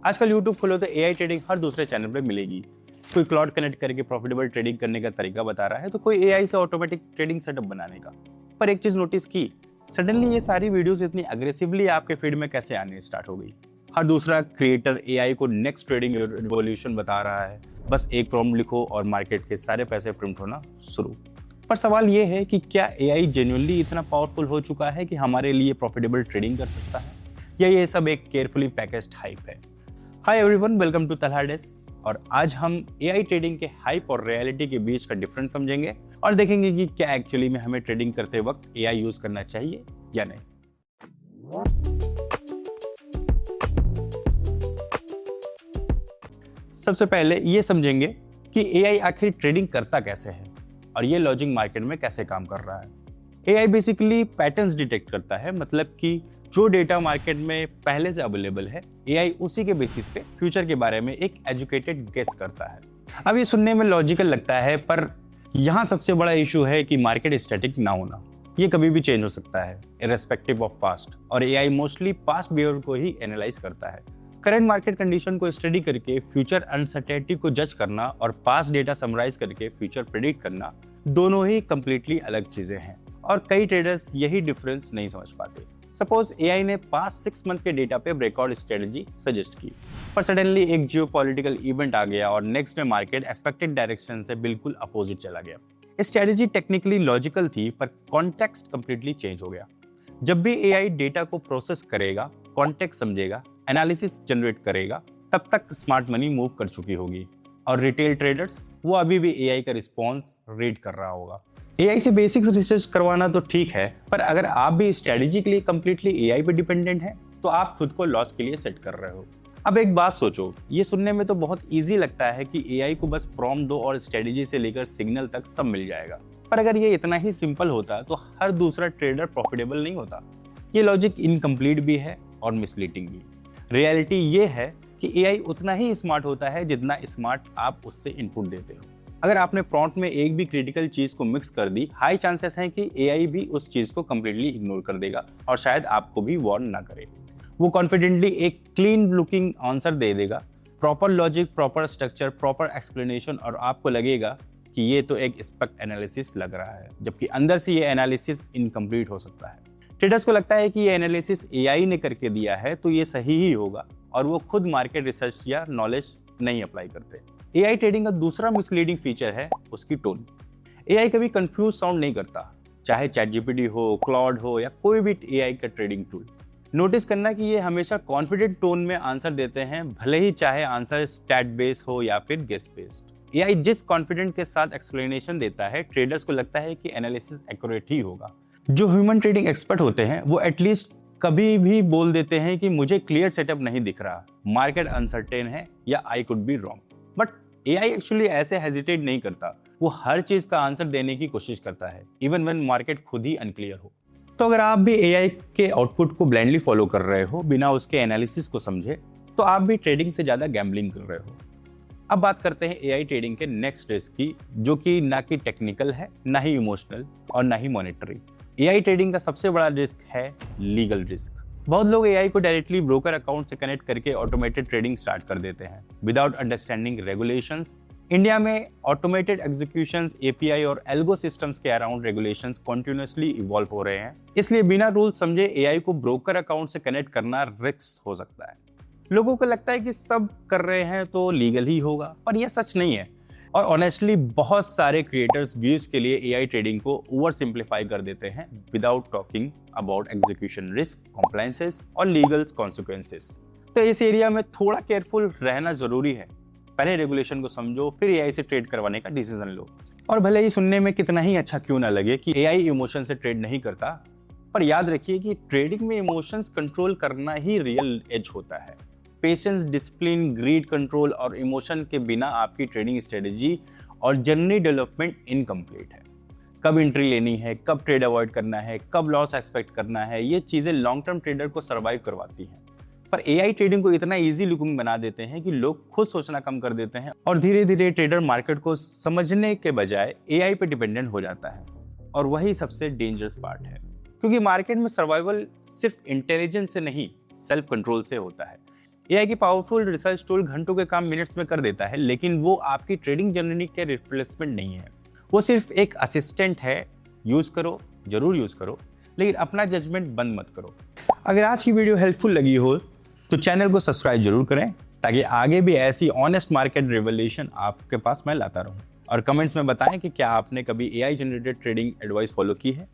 आजकल यूट्यूब खोलो तो एआई ट्रेडिंग हर दूसरे चैनल पे मिलेगी। कोई क्लाउड कनेक्ट करके प्रॉफिटेबल ट्रेडिंग करने का तरीका बता रहा है, तो कोई एआई से ऑटोमेटिक ट्रेडिंग सेटअप बनाने का। पर एक चीज नोटिस की, सडनली ये सारी वीडियोस इतनी अग्रेसिवली आपके फीड में कैसे आने स्टार्ट हो गई। हर दूसरा क्रिएटर एआई को नेक्स्ट ट्रेडिंग रिवॉल्यूशन बता रहा है। बस एक प्रॉम्प्ट लिखो और मार्केट के सारे पैसे प्रिंट होना शुरू। पर सवाल ये है कि क्या एआई जेन्युइनली इतना पावरफुल हो चुका है कि हमारे लिए प्रॉफिटेबल ट्रेडिंग कर सकता है, या ये सब एक केयरफुली पैकेज्ड हाइप है। Hi everyone, welcome to Talha desk. और आज हम एआई ट्रेडिंग के हाइप और रियलिटी के बीच का डिफरेंस समझेंगे और देखेंगे कि क्या एक्चुअली में हमें ट्रेडिंग करते वक्त एआई यूज करना चाहिए या नहीं। सबसे पहले ये समझेंगे कि एआई आखिर ट्रेडिंग करता कैसे है और ये लॉजिक मार्केट में कैसे काम कर रहा है। एआई बेसिकली पैटर्न्स डिटेक्ट करता है, मतलब कि जो डेटा मार्केट में पहले से अवेलेबल है, एआई उसी के बेसिस पे फ्यूचर के बारे में एक एजुकेटेड गेस करता है। अब ये सुनने में लॉजिकल लगता है, पर यहाँ सबसे बड़ा इशू है कि मार्केट स्टैटिक ना होना। ये कभी भी चेंज हो सकता है, इररिस्पेक्टिव ऑफ पास्ट, और एआई मोस्टली पास्ट बिहेवियर को ही एनालाइज करता है। करंट मार्केट कंडीशन को स्टडी करके फ्यूचर अनसर्टेनिटी को जज करना और पास्ट डेटा समराइज करके फ्यूचर प्रेडिक्ट करना, दोनों ही कंप्लीटली अलग चीजें हैं और कई ट्रेडर्स यही डिफरेंस नहीं समझ पाते। सपोज एआई ने पास्ट 6 मंथ के डेटा पे ब्रेकआउट स्ट्रेटजी सजेस्ट की, पर सडनली एक जियोपॉलिटिकल इवेंट आ गया और नेक्स्ट में मार्केट एक्सपेक्टेड डायरेक्शन से बिल्कुल अपोजिट चला गया। स्ट्रेटजी टेक्निकली लॉजिकल थी, पर कॉन्टेक्स्ट कंप्लीटली चेंज हो गया। जब भी एआई डेटा को प्रोसेस करेगा, कॉन्टेक्स्ट समझेगा, एनालिसिस जनरेट करेगा, तब तक स्मार्ट मनी मूव कर चुकी होगी और रिटेल ट्रेडर्स वो अभी भी एआई का रिस्पॉन्स रीड कर रहा होगा। एआई से बेसिक्स रिसर्च करवाना तो ठीक है, पर अगर आप भी स्ट्रेटजी के लिए कंप्लीटली एआई पे डिपेंडेंट हैं, तो आप खुद को लॉस के लिए सेट कर रहे हो। अब एक बात सोचो, ये सुनने में तो बहुत इजी लगता है कि एआई को बस प्रॉम्प्ट दो और स्ट्रेटजी से लेकर सिग्नल तक सब मिल जाएगा। पर अगर ये इतना ही सिंपल होता तो हर दूसरा ट्रेडर प्रॉफिटेबल नहीं होता। ये लॉजिक इनकम्प्लीट भी है और मिसलीडिंग भी। रियलिटी ये है कि एआई उतना ही स्मार्ट होता है जितना स्मार्ट आप उससे इनपुट देते हो। अगर आपने प्रॉम्प्ट में एक भी क्रिटिकल चीज को मिक्स कर दी, हाई चांसेस हैं कि एआई भी उस चीज को कंप्लीटली इग्नोर कर देगा और शायद आपको भी वार्न ना करे। वो कॉन्फिडेंटली एक क्लीन लुकिंग आंसर दे देगा, proper logic, proper structure, proper explanation, और आपको लगेगा कि ये तो एक स्पेक्ट एनालिसिस लग रहा है, जबकि अंदर से ये एनालिसिस इनकम्प्लीट हो सकता है। ट्रेडर्स को लगता है कि ये एनालिसिस एआई ने करके दिया है तो ये सही ही होगा, और वो खुद मार्केट रिसर्च या नॉलेज नहीं अप्लाई करते। एआई ट्रेडिंग का दूसरा मिसलीडिंग फीचर है उसकी टोन। एआई कभी कंफ्यूज साउंड नहीं करता, चाहे चैटजीपीटी हो, क्लाउड हो या कोई भी एआई का ट्रेडिंग टूल। नोटिस करना कि ये हमेशा कॉन्फिडेंट टोन में आंसर देते हैं, भले ही चाहे आंसर स्टैट बेस्ड हो या फिर गेस बेस्ड। एआई जिस कॉन्फिडेंट के साथ एक्सप्लेनेशन देता है, ट्रेडर्स को लगता है कि एनालिसिस एक्यूरेट ही होगा। जो ह्यूमन ट्रेडिंग एक्सपर्ट होते हैं वो एटलीस्ट कभी भी बोल देते हैं कि मुझे क्लियर सेटअप नहीं दिख रहा, मार्केट अनसर्टेन है, या I could be wrong. But AI actually ऐसे हेजिटेट नहीं करता, वो हर चीज का आंसर देने की कोशिश करता है, इवन व्हेन मार्केट खुद ही अनक्लियर हो। तो अगर आप भी एआई के आउटपुट को ब्लाइंडली फॉलो कर रहे हो बिना उसके एनालिसिस को समझे, तो आप भी ट्रेडिंग से ज्यादा गैम्बलिंग कर रहे हो। अब बात करते हैं एआई ट्रेडिंग के नेक्स्ट रिस्क की, जो कि ना कि टेक्निकल है, ना ही इमोशनल और ना ही मॉनेटरी। एआई ट्रेडिंग का सबसे बड़ा रिस्क है लीगल रिस्क। बहुत लोग एआई को डायरेक्टली ब्रोकर अकाउंट से कनेक्ट करके ऑटोमेटेड ट्रेडिंग स्टार्ट कर देते हैं विदाउट अंडरस्टैंडिंग रेगुलेशंस। इंडिया में ऑटोमेटेड एग्जीक्यूशंस, एपीआई और एल्गो सिस्टम्स के अराउंड रेगुलेशंस कॉन्टिन्यूसली इवॉल्व हो रहे हैं, इसलिए बिना रूल समझे एआई को ब्रोकर अकाउंट से कनेक्ट करना रिस्क हो सकता है। लोगों को लगता है कि सब कर रहे हैं तो लीगल ही होगा, पर यह सच नहीं है। और ऑनेस्टली बहुत सारे क्रिएटर्स व्यूज के लिए एआई ट्रेडिंग को ओवर सिंप्लीफाई कर देते हैं without talking about execution risk, compliances और लीगल कॉन्सिक्वेंसेस। तो इस एरिया में थोड़ा केयरफुल रहना जरूरी है। पहले रेगुलेशन को समझो, फिर एआई से ट्रेड करवाने का डिसीजन लो। और भले ही सुनने में कितना ही अच्छा क्यों ना लगे कि एआई इमोशन से ट्रेड नहीं करता, पर याद रखिए कि ट्रेडिंग में इमोशंस कंट्रोल करना ही रियल एज होता है। पेशेंस, डिसिप्लिन, ग्रीड कंट्रोल और इमोशन के बिना आपकी ट्रेडिंग स्ट्रेटजी और जर्नी डेवलपमेंट इनकम्प्लीट है। कब एंट्री लेनी है, कब ट्रेड अवॉइड करना है, कब लॉस एक्सपेक्ट करना है, ये चीज़ें लॉन्ग टर्म ट्रेडर को सर्वाइव करवाती हैं। पर एआई ट्रेडिंग को इतना इजी लुकिंग बना देते हैं कि लोग खुद सोचना कम कर देते हैं और धीरे धीरे ट्रेडर मार्केट को समझने के बजाय एआई पे डिपेंडेंट हो जाता है। और वही सबसे डेंजरस पार्ट है, क्योंकि मार्केट में सर्वाइवल सिर्फ इंटेलिजेंस से नहीं, सेल्फ कंट्रोल से होता है। एआई की पावरफुल रिसर्च टूल घंटों के काम मिनट्स में कर देता है, लेकिन वो आपकी ट्रेडिंग जर्नी के रिप्लेसमेंट नहीं है। वो सिर्फ एक असिस्टेंट है। यूज करो, जरूर यूज करो, लेकिन अपना जजमेंट बंद मत करो। अगर आज की वीडियो हेल्पफुल लगी हो तो चैनल को सब्सक्राइब जरूर करें, ताकि आगे भी ऐसी ऑनेस्ट मार्केट रिवोल्यूशन आपके पास मैं लाता रहूं। और कमेंट्स में बताएं कि क्या आपने कभी AI generated trading advice follow की है।